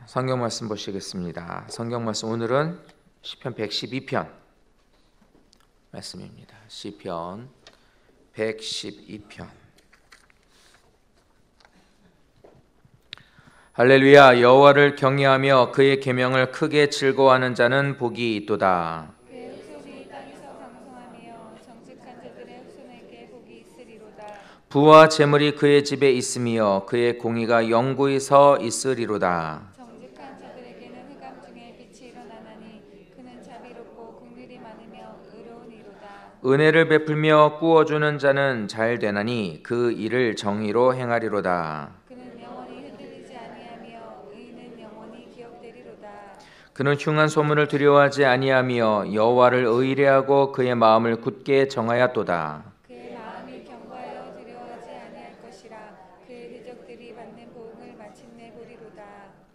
성경 말씀 보시겠습니다. 성경 말씀 오늘은 시편 112편 말씀입니다. 시편 112편. 할렐루야. 여호와를 경외하며 그의 계명을 크게 즐거워하는 자는 복이 있도다. 그의 흑손이 땅에서 강성하며 정직한 자들의 흑손에게 복이 있으리로다. 부와 재물이 그의 집에 있으며 그의 공의가 영구히 서 있으리로다. 정직한 자들에게는 흑암 중에 빛이 일어나나니 그는 자비롭고 긍휼이 많으며 의로우니로다. 은혜를 베풀며 꾸어주는 자는 잘 되나니 그 일을 정의로 행하리로다. 그는 영원히 흔들리지 아니하며 의인은 영원히 기억되리로다. 그는 흉한 소문을 두려워하지 아니하며 여호와를 의뢰하고 그의 마음을 굳게 정하였도다. 그의 마음이 견고하여 두려워하지 아니할 것이라. 그의 대적들이 받는 보응을 마침내 보리로다.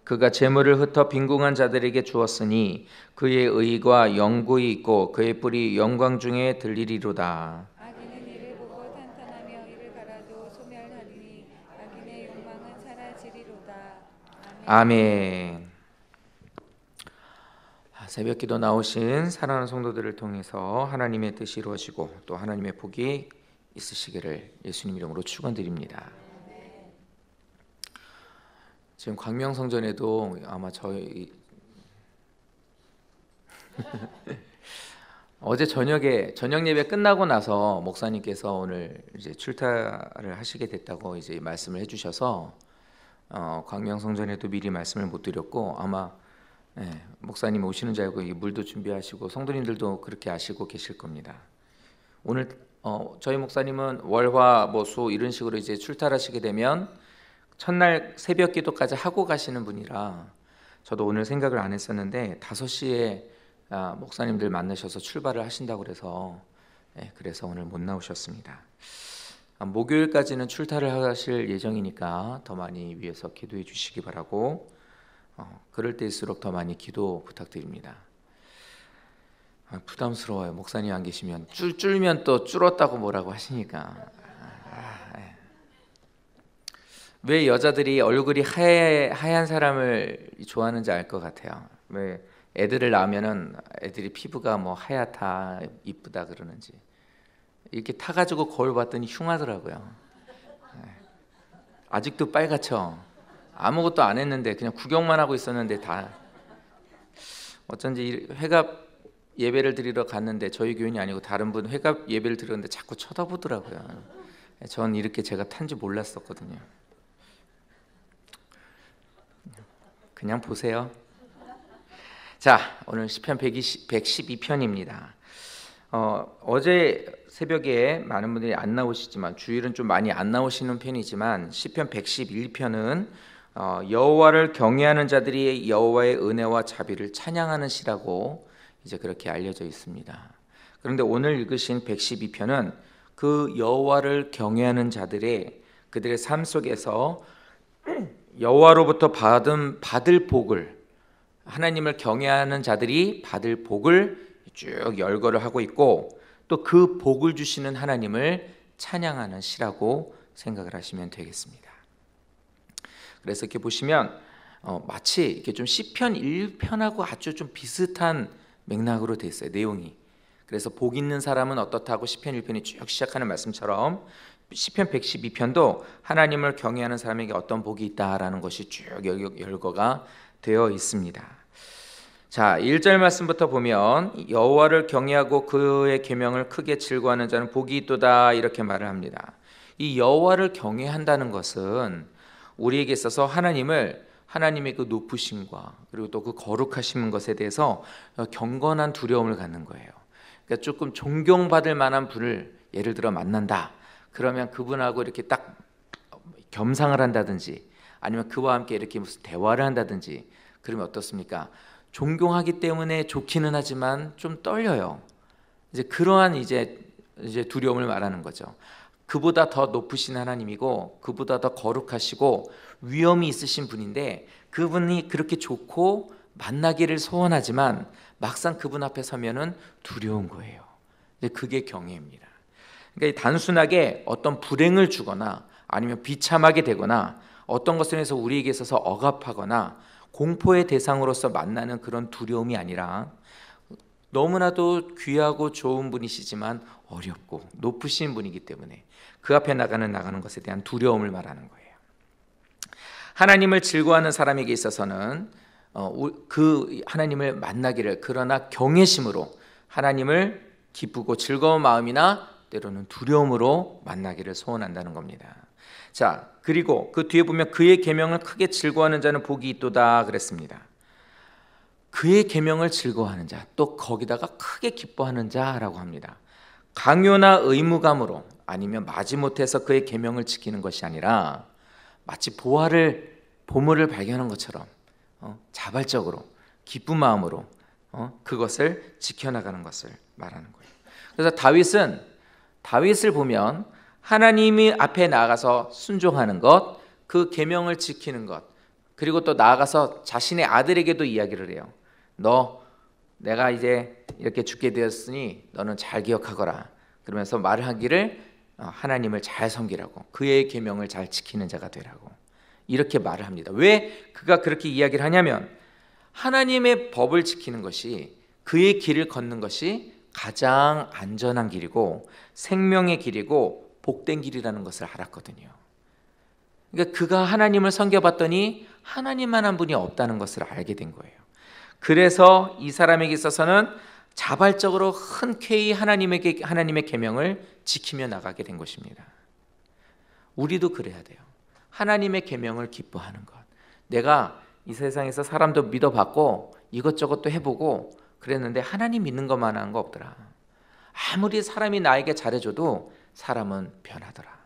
그가 재물을 흩어 빈궁한 자들에게 주었으니 그의 의가 영구히 있고 그의 뿔이 영광 중에 들리리로다. 악인은 이를 보고 탄탄하며 이를 갈아도 소멸하리니 악인의 욕망은 사라지리로다. 아멘. 새벽기도 나오신 사랑하는 성도들을 통해서 하나님의 뜻이 이루어지고 또 하나님의 복이 있으시기를 예수님 이름으로 축원드립니다. 지금 광명성전에도 아마 저희 어제 저녁에 저녁 예배 끝나고 나서 목사님께서 오늘 이제 출타를 하시게 됐다고 이제 말씀을 해주셔서 광명성전에도 미리 말씀을 못 드렸고 아마 목사님 오시는 줄 알고 물도 준비하시고 성도님들도 그렇게 아시고 계실 겁니다. 오늘 저희 목사님은 월화 수 이런 식으로 이제 출타하시게 되면 첫날 새벽 기도까지 하고 가시는 분이라 저도 오늘 생각을 안 했었는데 5시에 목사님들 만나셔서 출발을 하신다고 그래서 오늘 못 나오셨습니다. 목요일까지는 출타를 하실 예정이니까 더 많이 위해서 기도해 주시기 바라고 그럴 때일수록 더 많이 기도 부탁드립니다. 부담스러워요. 목사님 안 계시면 줄면 또 줄었다고 뭐라고 하시니까. 왜 여자들이 얼굴이 하얀 사람을 좋아하는지 알 것 같아요. 왜 애들을 낳으면은 애들이 피부가 하얗다 이쁘다 그러는지 이렇게 타가지고 거울 봤더니 흉하더라고요. 아직도 빨갛죠. 아무것도 안 했는데 그냥 구경만 하고 있었는데 다 어쩐지 회갑 예배를 드리러 갔는데 저희 교인이 아니고 다른 분 회갑 예배를 드렸는데 자꾸 쳐다보더라고요. 전 이렇게 제가 탄지 몰랐었거든요. 그냥 보세요. 자, 오늘 시편 112편입니다. 어제 새벽에 많은 분들이 안 나오시지만 주일은 좀 많이 안 나오시는 편이지만 시편 111편은 여호와를 경외하는 자들이 여호와의 은혜와 자비를 찬양하는 시라고 이제 그렇게 알려져 있습니다. 그런데 오늘 읽으신 112편은 그 여호와를 경외하는 자들의 그들의 삶 속에서 여호와로부터 받을 복을 하나님을 경외하는 자들이 받을 복을 쭉 열거를 하고 있고 또 그 복을 주시는 하나님을 찬양하는 시라고 생각을 하시면 되겠습니다. 그래서 이렇게 보시면 마치 이렇게 좀 시편 1편하고 아주 좀 비슷한 맥락으로 돼 있어요. 내용이. 그래서 복 있는 사람은 어떻다고 시편 1편이 쭉 시작하는 말씀처럼 시편 112편도 하나님을 경외하는 사람에게 어떤 복이 있다라는 것이 쭉 열거가 되어 있습니다. 자, 1절 말씀부터 보면 여호와를 경외하고 그의 계명을 크게 즐거워하는 자는 복이 있도다 이렇게 말을 합니다. 이 여호와를 경외한다는 것은 우리에게 있어서 하나님의 그 높으심과 그리고 또 그 거룩하신 것에 대해서 경건한 두려움을 갖는 거예요. 그러니까 조금 존경받을 만한 분을 예를 들어 만난다. 그러면 그분하고 이렇게 딱 겸상을 한다든지 아니면 그와 함께 이렇게 무슨 대화를 한다든지 그러면 어떻습니까? 존경하기 때문에 좋기는 하지만 좀 떨려요. 이제 그러한 이제 두려움을 말하는 거죠. 그보다 더 높으신 하나님이고 그보다 더 거룩하시고 위엄이 있으신 분인데 그분이 그렇게 좋고 만나기를 소원하지만 막상 그분 앞에 서면은 두려운 거예요. 이제 그게 경외입니다. 그러니까 단순하게 어떤 불행을 주거나 아니면 비참하게 되거나 어떤 것에 대해서 우리에게 있어서 억압하거나 공포의 대상으로서 만나는 그런 두려움이 아니라 너무나도 귀하고 좋은 분이시지만 어렵고 높으신 분이기 때문에 그 앞에 나가는 것에 대한 두려움을 말하는 거예요. 하나님을 즐거워하는 사람에게 있어서는 그 하나님을 만나기를, 그러나 경외심으로 하나님을 기쁘고 즐거운 마음이나 때로는 두려움으로 만나기를 소원한다는 겁니다. 자, 그리고 그 뒤에 보면 그의 계명을 크게 즐거워하는 자는 복이 있도다 그랬습니다. 그의 계명을 즐거워하는 자, 또 거기다가 크게 기뻐하는 자라고 합니다. 강요나 의무감으로 아니면 마지못해서 그의 계명을 지키는 것이 아니라 마치 보물을 발견한 것처럼 자발적으로 기쁜 마음으로 그것을 지켜나가는 것을 말하는 거예요. 그래서 다윗을 보면 하나님이 앞에 나가서 순종하는 것, 그 계명을 지키는 것, 그리고 또 나아가서 자신의 아들에게도 이야기를 해요. 내가 이제 이렇게 죽게 되었으니 너는 잘 기억하거라. 그러면서 말을 하기를 하나님을 잘 섬기라고, 그의 계명을 잘 지키는 자가 되라고 이렇게 말을 합니다. 왜 그가 그렇게 이야기를 하냐면 하나님의 법을 지키는 것이, 그의 길을 걷는 것이 가장 안전한 길이고 생명의 길이고 복된 길이라는 것을 알았거든요. 그러니까 그가 하나님을 섬겨봤더니 하나님만한 분이 없다는 것을 알게 된 거예요. 그래서 이 사람에게 있어서는 자발적으로 흔쾌히 하나님의 계명을 지키며 나가게 된 것입니다. 우리도 그래야 돼요. 하나님의 계명을 기뻐하는 것. 내가 이 세상에서 사람도 믿어봤고 이것저것도 해보고 그랬는데 하나님 믿는 것만한 거 없더라. 아무리 사람이 나에게 잘해줘도 사람은 변하더라.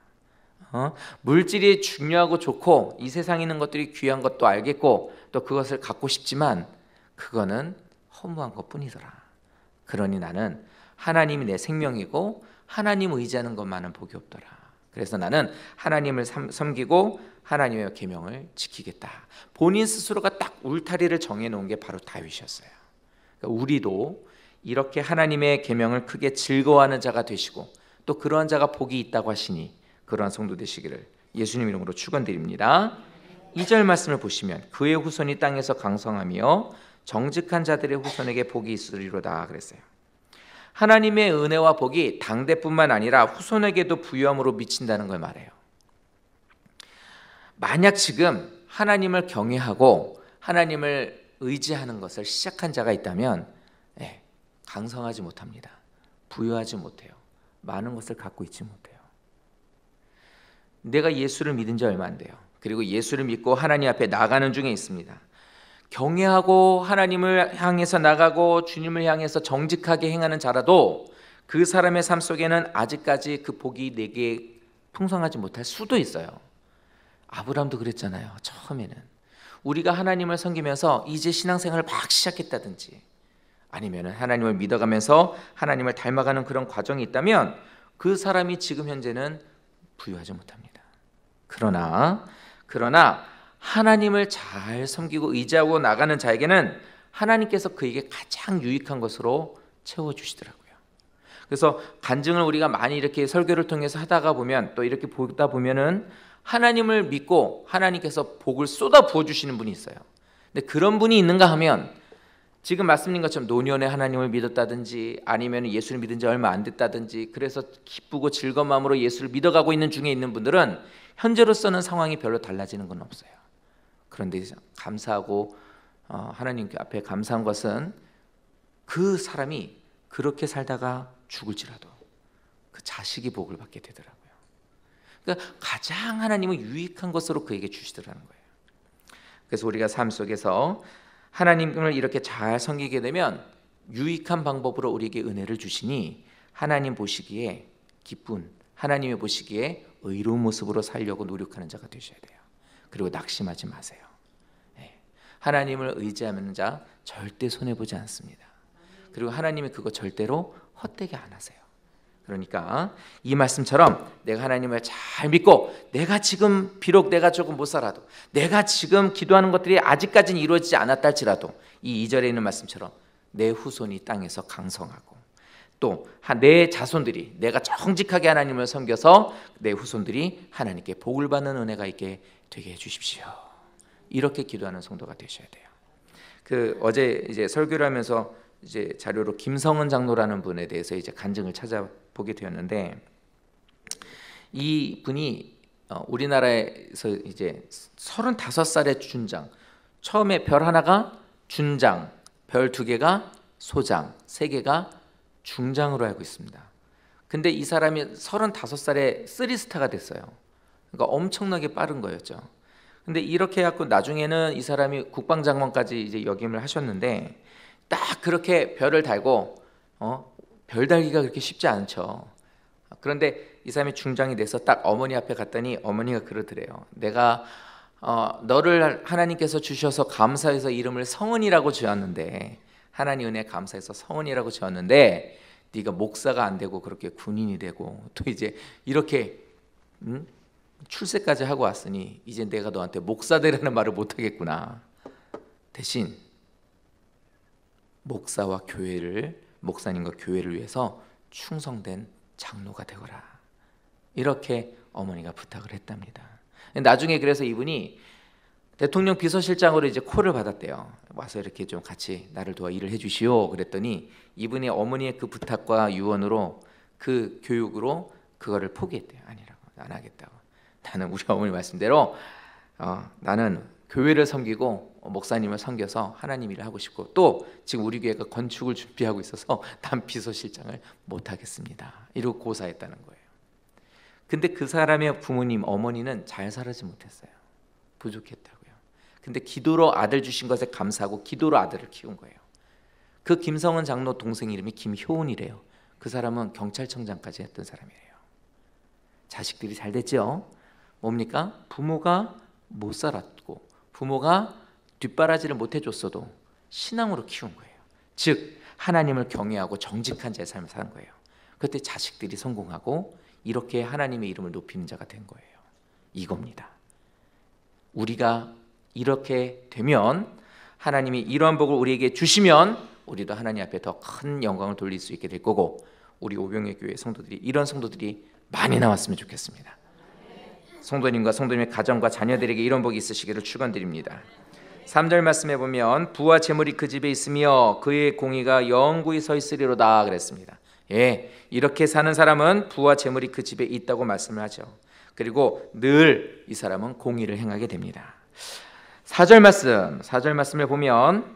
물질이 중요하고 좋고 이 세상에 있는 것들이 귀한 것도 알겠고 또 그것을 갖고 싶지만 그거는 허무한 것뿐이더라. 그러니 나는 하나님이 내 생명이고 하나님 의지하는 것만은 복이 없더라. 그래서 나는 하나님을 섬기고 하나님의 계명을 지키겠다. 본인 스스로가 딱 울타리를 정해놓은 게 바로 다윗이었어요. 그러니까 우리도 이렇게 하나님의 계명을 크게 즐거워하는 자가 되시고 또 그러한 자가 복이 있다고 하시니 그러한 성도 되시기를 예수님 이름으로 축원드립니다. 2절 말씀을 보시면 그의 후손이 땅에서 강성하며 정직한 자들의 후손에게 복이 있으리로다 그랬어요. 하나님의 은혜와 복이 당대뿐만 아니라 후손에게도 부유함으로 미친다는 걸 말해요. 만약 지금 하나님을 경외하고 하나님을 의지하는 것을 시작한 자가 있다면 강성하지 못합니다. 부유하지 못해요. 많은 것을 갖고 있지 못해요. 내가 예수를 믿은 지 얼마 안 돼요. 그리고 예수를 믿고 하나님 앞에 나가는 중에 있습니다. 경외하고 하나님을 향해서 나가고 주님을 향해서 정직하게 행하는 자라도 그 사람의 삶 속에는 아직까지 그 복이 내게 풍성하지 못할 수도 있어요. 아브라함도 그랬잖아요. 처음에는 우리가 하나님을 섬기면서 이제 신앙생활을 막 시작했다든지 아니면 하나님을 믿어가면서 하나님을 닮아가는 그런 과정이 있다면 그 사람이 지금 현재는 부유하지 못합니다. 그러나 하나님을 잘 섬기고 의지하고 나가는 자에게는 하나님께서 그에게 가장 유익한 것으로 채워주시더라고요. 그래서 간증을 우리가 많이 이렇게 설교를 통해서 하다가 보면 또 이렇게 보다 보면은 하나님을 믿고 하나님께서 복을 쏟아 부어주시는 분이 있어요. 근데 그런 분이 있는가 하면 지금 말씀드린 것처럼 노년에 하나님을 믿었다든지 아니면 예수를 믿은 지 얼마 안 됐다든지 그래서 기쁘고 즐거운 마음으로 예수를 믿어가고 있는 중에 있는 분들은 현재로서는 상황이 별로 달라지는 건 없어요. 그런데 감사하고 하나님 앞에 감사한 것은 그 사람이 그렇게 살다가 죽을지라도 그 자식이 복을 받게 되더라고요. 그러니까 가장 하나님은 유익한 것으로 그에게 주시더라는 거예요. 그래서 우리가 삶 속에서 하나님을 이렇게 잘 섬기게 되면 유익한 방법으로 우리에게 은혜를 주시니 하나님 보시기에 기쁜, 하나님이 보시기에 의로운 모습으로 살려고 노력하는 자가 되셔야 돼요. 그리고 낙심하지 마세요. 하나님을 의지하는 자 절대 손해보지 않습니다. 그리고 하나님이 그거 절대로 헛되게 안 하세요. 그러니까 이 말씀처럼 내가 하나님을 잘 믿고 내가 지금 비록 내가 조금 못 살아도 내가 지금 기도하는 것들이 아직까지는 이루어지지 않았다 할지라도 이 2절에 있는 말씀처럼 내 후손이 땅에서 강성하고 또 내 자손들이 내가 정직하게 하나님을 섬겨서 내 후손들이 하나님께 복을 받는 은혜가 있게 되게 해주십시오. 이렇게 기도하는 성도가 되셔야 돼요. 어제 이제 설교를 하면서 이제 자료로 김성은 장로라는 분에 대해서 이제 간증을 찾아보게 되었는데, 이 분이 우리나라에서 이제 35살의 준장, 처음에 별 하나가 준장, 별 2개가 소장, 3개가 중장으로 알고 있습니다. 근데 이 사람이 35살에 3스타가 됐어요. 그러니까 엄청나게 빠른 거였죠. 근데 이렇게 해갖고 나중에는 이 사람이 국방장관까지 이제 역임을 하셨는데, 딱 그렇게 별을 달고 별 달기가 그렇게 쉽지 않죠. 그런데 이 사람이 중장이 돼서 딱 어머니 앞에 갔더니 어머니가 그러더래요. 내가 너를 하나님께서 주셔서 감사해서 이름을 성은이라고 지었는데, 하나님 은혜에 감사해서 성은이라고 지었는데, 네가 목사가 안 되고 그렇게 군인이 되고 또 이제 이렇게 출세까지 하고 왔으니 이제 내가 너한테 목사 되라는 말을 못 하겠구나. 대신 목사님과 교회를 위해서 충성된 장로가 되거라. 이렇게 어머니가 부탁을 했답니다. 나중에 그래서 이분이 대통령 비서실장으로 이제 콜을 받았대요. 와서 이렇게 좀 같이 나를 도와 일을 해주시오. 그랬더니 이분이 어머니의 그 부탁과 유언으로, 그 교육으로 그거를 포기했대요. 아니라고, 안 하겠다고. 나는 우리 어머니 말씀대로 나는 교회를 섬기고 목사님을 섬겨서 하나님 일을 하고 싶고, 또 지금 우리 교회가 건축을 준비하고 있어서 난 비서실장을 못 하겠습니다. 이러고 고사했다는 거예요. 근데 그 사람의 부모님, 어머니는 잘 살지 못했어요. 부족했다고요. 근데 기도로 아들 주신 것에 감사하고 기도로 아들을 키운 거예요. 그 김성은 장로 동생 이름이 김효은이래요. 그 사람은 경찰청장까지 했던 사람이래요. 자식들이 잘 됐죠. 뭡니까? 부모가 못 살았고 부모가 뒷바라지를 못 해줬어도 신앙으로 키운 거예요. 즉 하나님을 경외하고 정직한 자의 삶을 사는 거예요. 그때 자식들이 성공하고 이렇게 하나님의 이름을 높이는 자가 된 거예요. 이겁니다. 우리가 이렇게 되면, 하나님이 이러한 복을 우리에게 주시면 우리도 하나님 앞에 더 큰 영광을 돌릴 수 있게 될 거고, 우리 오병의 교회 성도들이, 이런 성도들이 많이 나왔으면 좋겠습니다. 성도님과 성도님의 가정과 자녀들에게 이런 복이 있으시기를 축원드립니다. 3절 말씀에 보면 부와 재물이 그 집에 있으며 그의 공의가 영구히 서 있으리로다 그랬습니다. 예, 이렇게 사는 사람은 부와 재물이 그 집에 있다고 말씀을 하죠. 그리고 늘 이 사람은 공의를 행하게 됩니다. 4절 말씀을 보면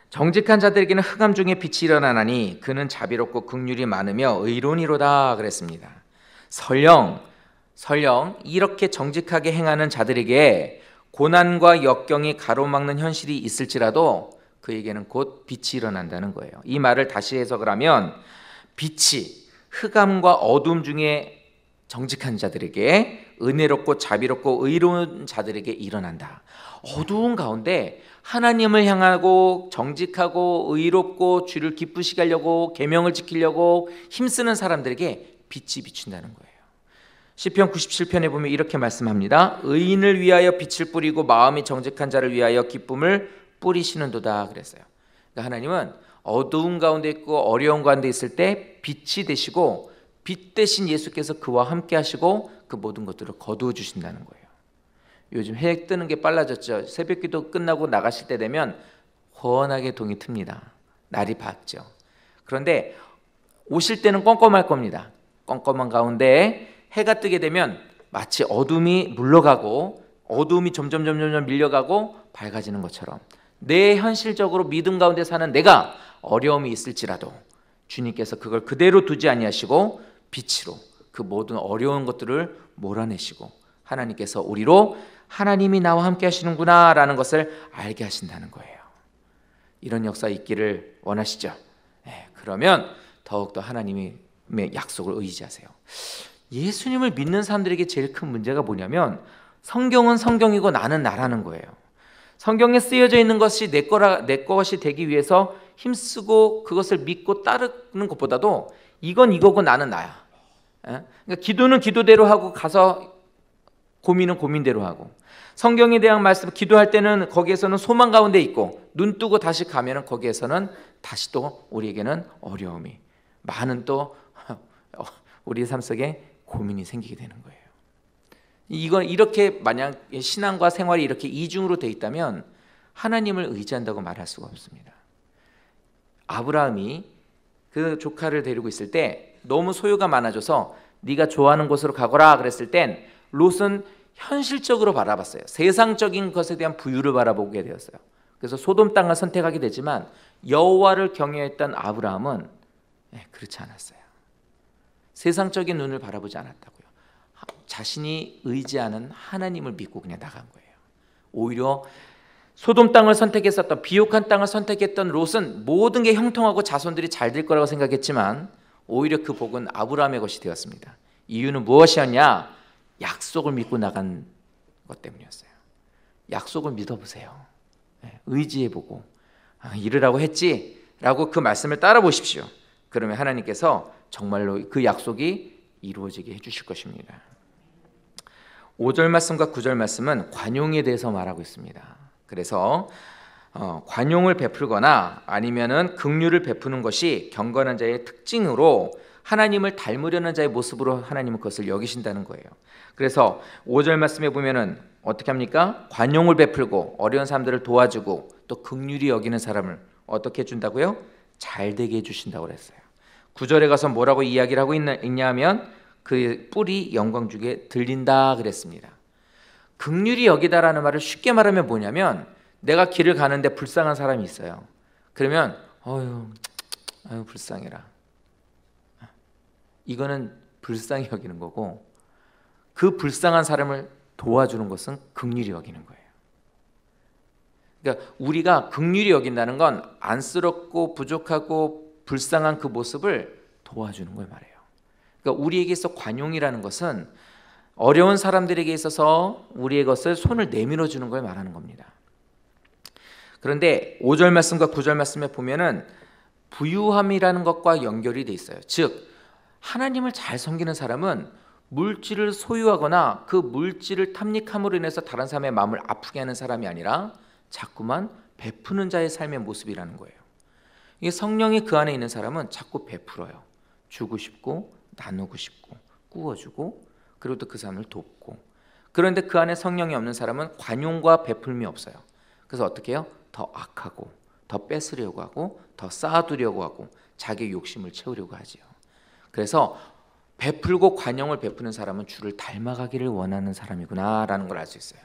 정직한 자들에게는 흑암 중에 빛이 일어나나니 그는 자비롭고 긍휼이 많으며 의로우니로다 그랬습니다. 설령 이렇게 정직하게 행하는 자들에게 고난과 역경이 가로막는 현실이 있을지라도 그에게는 곧 빛이 일어난다는 거예요. 이 말을 다시 해석을 하면, 빛이 흑암과 어둠 중에 정직한 자들에게, 은혜롭고 자비롭고 의로운 자들에게 일어난다. 어두운 가운데 하나님을 향하고 정직하고 의롭고 주를 기쁘시게 하려고 계명을 지키려고 힘쓰는 사람들에게 빛이 비춘다는 거예요. 시편 97편에 보면 이렇게 말씀합니다. 의인을 위하여 빛을 뿌리고 마음이 정직한 자를 위하여 기쁨을 뿌리시는도다 그랬어요. 그러니까 하나님은 어두운 가운데 있고 어려운 가운데 있을 때 빛이 되시고, 빛 대신 예수께서 그와 함께 하시고 그 모든 것들을 거두어 주신다는 거예요. 요즘 해 뜨는 게 빨라졌죠. 새벽기도 끝나고 나가실 때 되면 환하게 동이 틉니다. 날이 밝죠. 그런데 오실 때는 껌껌할 겁니다. 껌껌한 가운데 해가 뜨게 되면 마치 어둠이 물러가고 어둠이 점점 밀려가고 밝아지는 것처럼, 내 현실적으로 믿음 가운데 사는 내가 어려움이 있을지라도 주님께서 그걸 그대로 두지 아니하시고 빛으로 그 모든 어려운 것들을 몰아내시고, 하나님께서 우리로 하나님이 나와 함께 하시는구나 라는 것을 알게 하신다는 거예요. 이런 역사 있기를 원하시죠? 네, 그러면 더욱더 하나님의 약속을 의지하세요. 예수님을 믿는 사람들에게 제일 큰 문제가 뭐냐면, 성경은 성경이고 나는 나라는 거예요. 성경에 쓰여져 있는 것이 내 것이 되기 위해서 힘쓰고 그것을 믿고 따르는 것보다도 이건 이거고 나는 나야. 그러니까 기도는 기도대로 하고 가서 고민은 고민대로 하고, 성경에 대한 말씀 기도할 때는 거기에서는 소망 가운데 있고, 눈 뜨고 다시 가면은 거기에서는 다시 또 우리에게는 어려움이 많은, 또 우리 삶 속에 고민이 생기게 되는 거예요. 이건 이렇게 만약 신앙과 생활이 이렇게 이중으로 돼 있다면 하나님을 의지한다고 말할 수가 없습니다. 아브라함이 그 조카를 데리고 있을 때 너무 소유가 많아져서 네가 좋아하는 곳으로 가거라 그랬을 땐 롯은 현실적으로 바라봤어요. 세상적인 것에 대한 부유를 바라보게 되었어요. 그래서 소돔 땅을 선택하게 되지만 여호와를 경외했던 아브라함은 그렇지 않았어요. 세상적인 눈을 바라보지 않았다고요. 자신이 의지하는 하나님을 믿고 그냥 나간 거예요. 오히려 소돔 땅을 선택했었던, 비옥한 땅을 선택했던 롯은 모든 게 형통하고 자손들이 잘 될 거라고 생각했지만 오히려 그 복은 아브라함의 것이 되었습니다. 이유는 무엇이었냐? 약속을 믿고 나간 것 때문이었어요. 약속을 믿어보세요. 의지해보고 이르라고 했지 라고 그 말씀을 따라 보십시오. 그러면 하나님께서 정말로 그 약속이 이루어지게 해주실 것입니다. 5절 말씀과 9절 말씀은 관용에 대해서 말하고 있습니다. 그래서 관용을 베풀거나 아니면은 긍휼을 베푸는 것이 경건한 자의 특징으로 하나님을 닮으려는 자의 모습으로 하나님은 그것을 여기신다는 거예요. 그래서 5절 말씀에 보면은 어떻게 합니까? 관용을 베풀고 어려운 사람들을 도와주고 또 긍휼히 여기는 사람을 어떻게 해준다고요? 잘 되게 해주신다고 그랬어요. 9절에 가서 뭐라고 이야기를 하고 있냐 하면 그 뿔이 영광 주게 들린다 그랬습니다. 긍휼히 여기다라는 말을 쉽게 말하면 뭐냐면 내가 길을 가는데 불쌍한 사람이 있어요. 그러면 아유 불쌍해라. 이거는 불쌍히 여기는 거고 그 불쌍한 사람을 도와주는 것은 긍휼히 여기는 거예요. 그러니까 우리가 긍휼히 여긴다는 건 안쓰럽고 부족하고 불쌍한 그 모습을 도와주는 걸 말해요. 그러니까 우리에게 있어 관용이라는 것은 어려운 사람들에게 있어서 우리의 것을 손을 내밀어 주는 걸 말하는 겁니다. 그런데 5절 말씀과 9절 말씀에 보면은 부유함이라는 것과 연결이 돼 있어요. 즉 하나님을 잘 섬기는 사람은 물질을 소유하거나 그 물질을 탐닉함으로 인해서 다른 사람의 마음을 아프게 하는 사람이 아니라 자꾸만 베푸는 자의 삶의 모습이라는 거예요. 이게 성령이 그 안에 있는 사람은 자꾸 베풀어요. 주고 싶고 나누고 싶고 꾸어주고 그리고 또 그 사람을 돕고. 그런데 그 안에 성령이 없는 사람은 관용과 베풀미 없어요. 그래서 어떻게 해요? 더 악하고 더 뺏으려고 하고 더 쌓아두려고 하고 자기 욕심을 채우려고 하지요. 그래서 베풀고 관용을 베푸는 사람은 주를 닮아가기를 원하는 사람이구나라는 걸 알 수 있어요.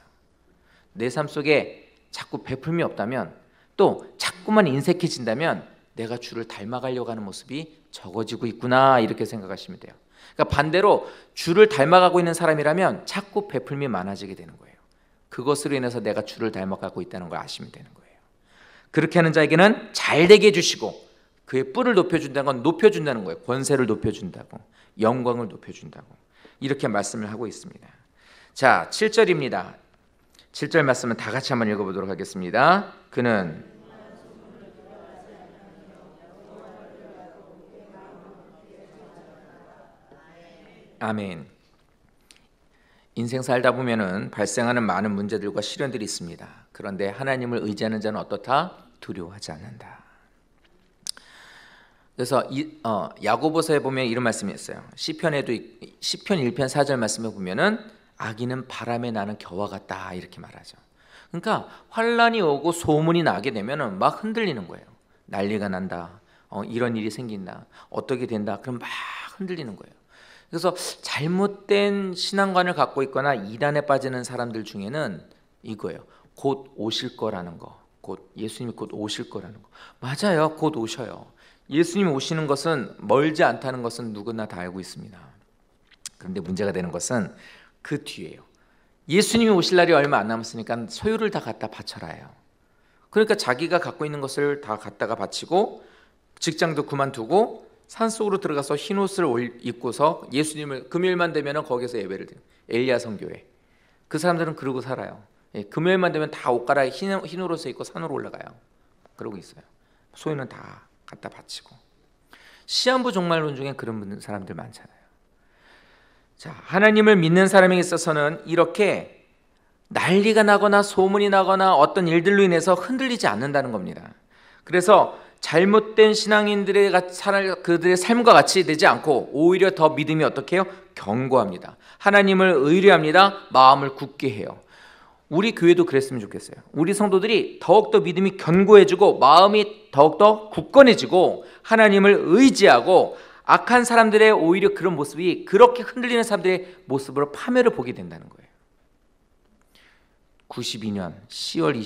내 삶 속에 자꾸 베풀미 없다면 또 자꾸만 인색해진다면 내가 주를 닮아가려고 하는 모습이 적어지고 있구나 이렇게 생각하시면 돼요. 그러니까 반대로 주를 닮아가고 있는 사람이라면 자꾸 베풀미 많아지게 되는 거예요. 그것으로 인해서 내가 주를 닮아가고 있다는 걸 아시면 되는 거예요. 그렇게 하는 자에게는 잘되게 해주시고 그의 뿔을 높여준다는 건 높여준다는 거예요. 권세를 높여준다고 영광을 높여준다고 이렇게 말씀을 하고 있습니다. 자 7절입니다. 7절 말씀은 다 같이 한번 읽어보도록 하겠습니다. 그는 아멘. 인생 살다 보면은 발생하는 많은 문제들과 시련들이 있습니다. 그런데 하나님을 의지하는 자는 어떻다? 두려워하지 않는다. 그래서 야고보서에 보면 이런 말씀이 있어요. 시편 1편 4절 말씀에 보면은 악인은 바람에 나는 겨와 같다 이렇게 말하죠. 그러니까 환란이 오고 소문이 나게 되면은 막 흔들리는 거예요. 난리가 난다. 이런 일이 생긴다. 어떻게 된다. 그럼 막 흔들리는 거예요. 그래서 잘못된 신앙관을 갖고 있거나 이단에 빠지는 사람들 중에는 이거예요. 곧 오실 거라는 거. 곧 예수님이 곧 오실 거라는 거. 맞아요. 곧 오셔요. 예수님이 오시는 것은 멀지 않다는 것은 누구나 다 알고 있습니다. 그런데 문제가 되는 것은 그 뒤에요. 예수님이 오실 날이 얼마 안 남았으니까 소유를 다 갖다 바쳐라요. 그러니까 자기가 갖고 있는 것을 다 갖다가 바치고 직장도 그만두고 산속으로 들어가서 흰 옷을 입고서 예수님을 금요일만 되면 거기서 예배를 드려요. 엘리야 성교회. 그 사람들은 그러고 살아요. 금요일만 되면 다 옷 갈아 흰 옷을 입고 산으로 올라가요. 그러고 있어요. 소유는 다 갖다 바치고. 시한부 종말론 중에 그런 사람들 많잖아요. 자, 하나님을 믿는 사람에게 있어서는 이렇게 난리가 나거나 소문이 나거나 어떤 일들로 인해서 흔들리지 않는다는 겁니다. 그래서 잘못된 신앙인들의 그들의 삶과 같이 되지 않고 오히려 더 믿음이 어떻게 해요? 견고합니다. 하나님을 의뢰합니다. 마음을 굳게 해요. 우리 교회도 그랬으면 좋겠어요. 우리 성도들이 더욱더 믿음이 견고해지고 마음이 더욱더 굳건해지고 하나님을 의지하고 악한 사람들의 오히려 그런 모습이 그렇게 흔들리는 사람들의 모습으로 파멸을 보게 된다는 거예요. 92년 10월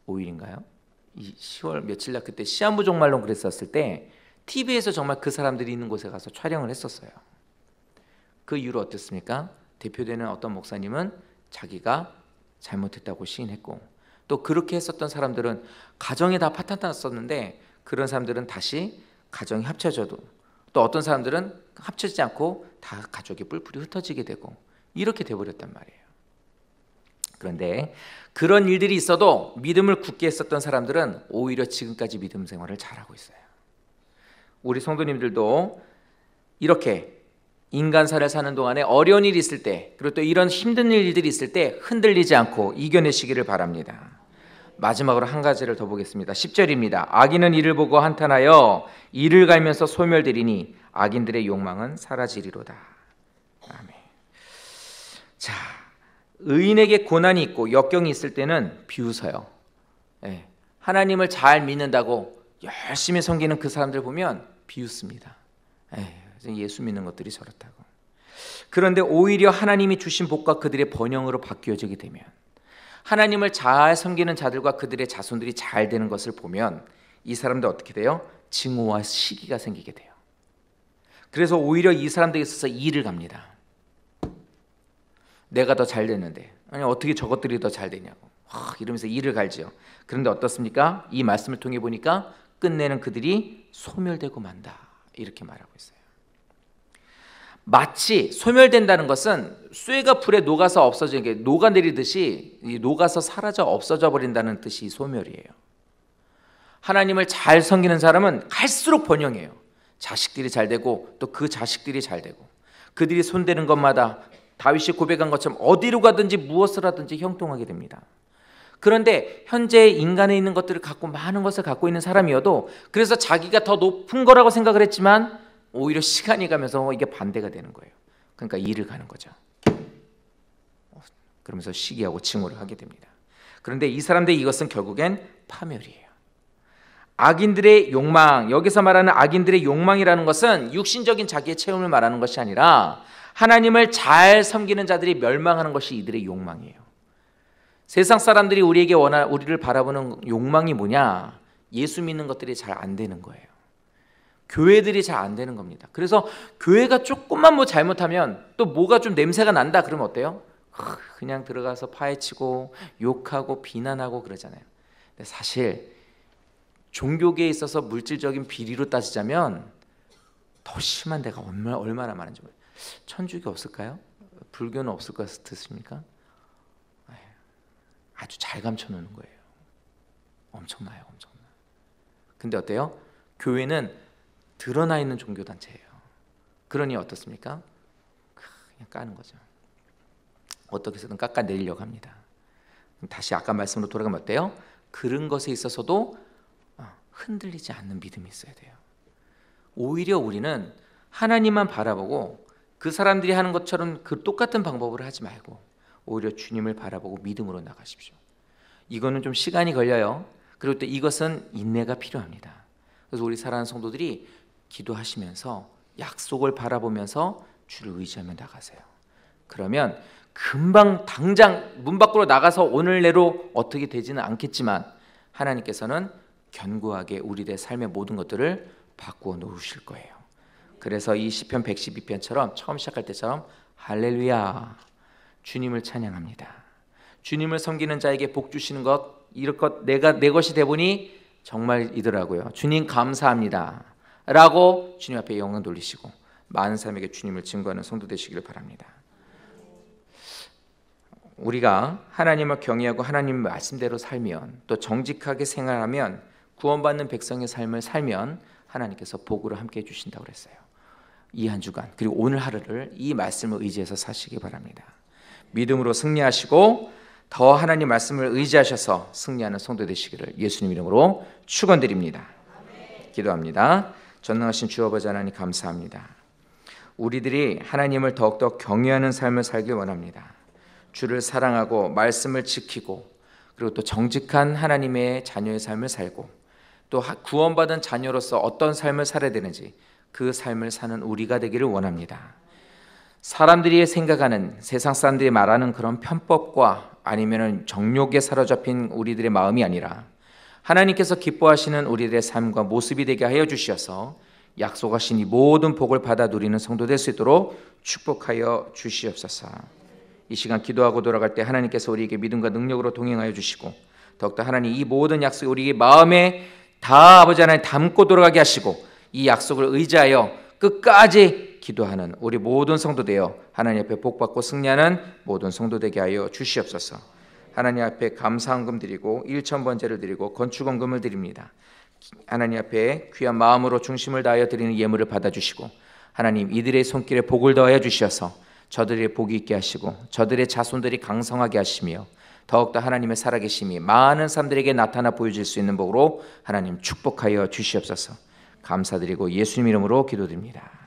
25일인가요? 10월 며칠 날 그때 시한부 종말론 그랬었을 때 TV에서 정말 그 사람들이 있는 곳에 가서 촬영을 했었어요. 그 이후로 어땠습니까? 대표되는 어떤 목사님은 자기가 잘못했다고 시인했고, 또 그렇게 했었던 사람들은 가정이 다 파탄났었는데 그런 사람들은 다시 가정이 합쳐져도, 또 어떤 사람들은 합쳐지지 않고 다 가족이 뿔뿔이 흩어지게 되고 이렇게 돼버렸단 말이에요. 그런데 그런 일들이 있어도 믿음을 굳게 했었던 사람들은 오히려 지금까지 믿음 생활을 잘하고 있어요. 우리 성도님들도 이렇게 인간사를 사는 동안에 어려운 일이 있을 때, 그리고 또 이런 힘든 일들이 있을 때 흔들리지 않고 이겨내시기를 바랍니다. 마지막으로 한 가지를 더 보겠습니다. 10절입니다. 악인은 이를 보고 한탄하여 이를 갈면서 소멸되리니 악인들의 욕망은 사라지리로다. 아멘. 자, 의인에게 고난이 있고 역경이 있을 때는 비웃어요. 하나님을 잘 믿는다고 열심히 섬기는 그 사람들 보면 비웃습니다. 예수 믿는 것들이 저렇다고. 그런데 오히려 하나님이 주신 복과 그들의 번영으로 바뀌어지게 되면, 하나님을 잘 섬기는 자들과 그들의 자손들이 잘 되는 것을 보면 이 사람들 어떻게 돼요? 증오와 시기가 생기게 돼요. 그래서 오히려 이 사람들에게 있어서 이를 갑니다. 내가 더 잘 됐는데 아니 어떻게 저것들이 더 잘 되냐고 이러면서 이를 갈지요. 그런데 어떻습니까? 이 말씀을 통해 보니까 끝내는 그들이 소멸되고 만다 이렇게 말하고 있어요. 마치 소멸된다는 것은 쇠가 불에 녹아서 없어지는 게 녹아내리듯이 녹아서 사라져 없어져 버린다는 뜻이 소멸이에요. 하나님을 잘 섬기는 사람은 갈수록 번영해요. 자식들이 잘 되고 또 그 자식들이 잘 되고, 그들이 손대는 것마다 다윗이 고백한 것처럼 어디로 가든지 무엇을 하든지 형통하게 됩니다. 그런데 현재 인간에 있는 것들을 갖고 많은 것을 갖고 있는 사람이어도, 그래서 자기가 더 높은 거라고 생각을 했지만 오히려 시간이 가면서 이게 반대가 되는 거예요. 그러니까 이를 가는 거죠. 그러면서 시기하고 증오를 하게 됩니다. 그런데 이 사람들 이것은 결국엔 파멸이에요. 악인들의 욕망, 여기서 말하는 악인들의 욕망이라는 것은 육신적인 자기의 체험을 말하는 것이 아니라 하나님을 잘 섬기는 자들이 멸망하는 것이 이들의 욕망이에요. 세상 사람들이 우리를 바라보는 욕망이 뭐냐? 예수 믿는 것들이 잘 안 되는 거예요. 교회들이 잘 안 되는 겁니다. 그래서 교회가 조금만 뭐 잘못하면 또 뭐가 좀 냄새가 난다 그러면 어때요? 그냥 들어가서 파헤치고 욕하고 비난하고 그러잖아요. 근데 사실 종교계에 있어서 물질적인 비리로 따지자면 더 심한 데가 얼마나 많은지 모르겠어요. 천주교 없을까요? 불교는 없을 것 같으십니까? 아주 잘 감춰놓는 거예요. 엄청나요, 엄청나. 근데 어때요? 교회는 드러나 있는 종교단체예요. 그러니 어떻습니까? 그냥 까는 거죠. 어떻게 해서든 깎아내리려고 합니다. 다시 아까 말씀으로 돌아가면 어때요? 그런 것에 있어서도 흔들리지 않는 믿음이 있어야 돼요. 오히려 우리는 하나님만 바라보고 그 사람들이 하는 것처럼 그 똑같은 방법을 하지 말고 오히려 주님을 바라보고 믿음으로 나가십시오. 이거는 좀 시간이 걸려요. 그리고 또 이것은 인내가 필요합니다. 그래서 우리 사랑하는 성도들이 기도하시면서 약속을 바라보면서 주를 의지하며 나가세요. 그러면 금방 당장 문 밖으로 나가서 오늘 내로 어떻게 되지는 않겠지만 하나님께서는 견고하게 우리의 삶의 모든 것들을 바꾸어 놓으실 거예요. 그래서 이 시편 112편처럼 처음 시작할 때처럼 할렐루야, 주님을 찬양합니다. 주님을 섬기는 자에게 복 주시는 것, 이렇게 내 것이 되보니 정말이더라고요. 주님 감사합니다 라고 주님 앞에 영광 돌리시고 많은 사람에게 주님을 증거하는 성도 되시기를 바랍니다. 우리가 하나님을 경외하고 하나님 말씀대로 살면, 또 정직하게 생활하면, 구원받는 백성의 삶을 살면 하나님께서 복으로 함께 해주신다고 그랬어요. 이 한 주간 그리고 오늘 하루를 이 말씀을 의지해서 사시기 바랍니다. 믿음으로 승리하시고 더 하나님 말씀을 의지하셔서 승리하는 성도 되시기를 예수님 이름으로 축원드립니다. 기도합니다. 전능하신 주 아버지 하나님 감사합니다. 우리들이 하나님을 더욱더 경외하는 삶을 살길 원합니다. 주를 사랑하고 말씀을 지키고 그리고 또 정직한 하나님의 자녀의 삶을 살고 또 구원받은 자녀로서 어떤 삶을 살아야 되는지 그 삶을 사는 우리가 되기를 원합니다. 사람들이 생각하는 세상 사람들이 말하는 그런 편법과 아니면 정욕에 사로잡힌 우리들의 마음이 아니라 하나님께서 기뻐하시는 우리들의 삶과 모습이 되게 하여 주시어서 약속하신 이 모든 복을 받아 누리는 성도 될 수 있도록 축복하여 주시옵소서. 이 시간 기도하고 돌아갈 때 하나님께서 우리에게 믿음과 능력으로 동행하여 주시고 더욱더 하나님 이 모든 약속이 우리의 마음에 다 아버지 하나님 담고 돌아가게 하시고 이 약속을 의지하여 끝까지 기도하는 우리 모든 성도 되어 하나님 앞에 복받고 승리하는 모든 성도 되게 하여 주시옵소서. 하나님 앞에 감사헌금 드리고 1,000번제를 드리고 건축헌금을 드립니다. 하나님 앞에 귀한 마음으로 중심을 다하여 드리는 예물을 받아주시고 하나님 이들의 손길에 복을 더하여 주셔서 저들의 복이 있게 하시고 저들의 자손들이 강성하게 하시며 더욱더 하나님의 살아계심이 많은 사람들에게 나타나 보여질 수 있는 복으로 하나님 축복하여 주시옵소서. 감사드리고 예수님 이름으로 기도드립니다.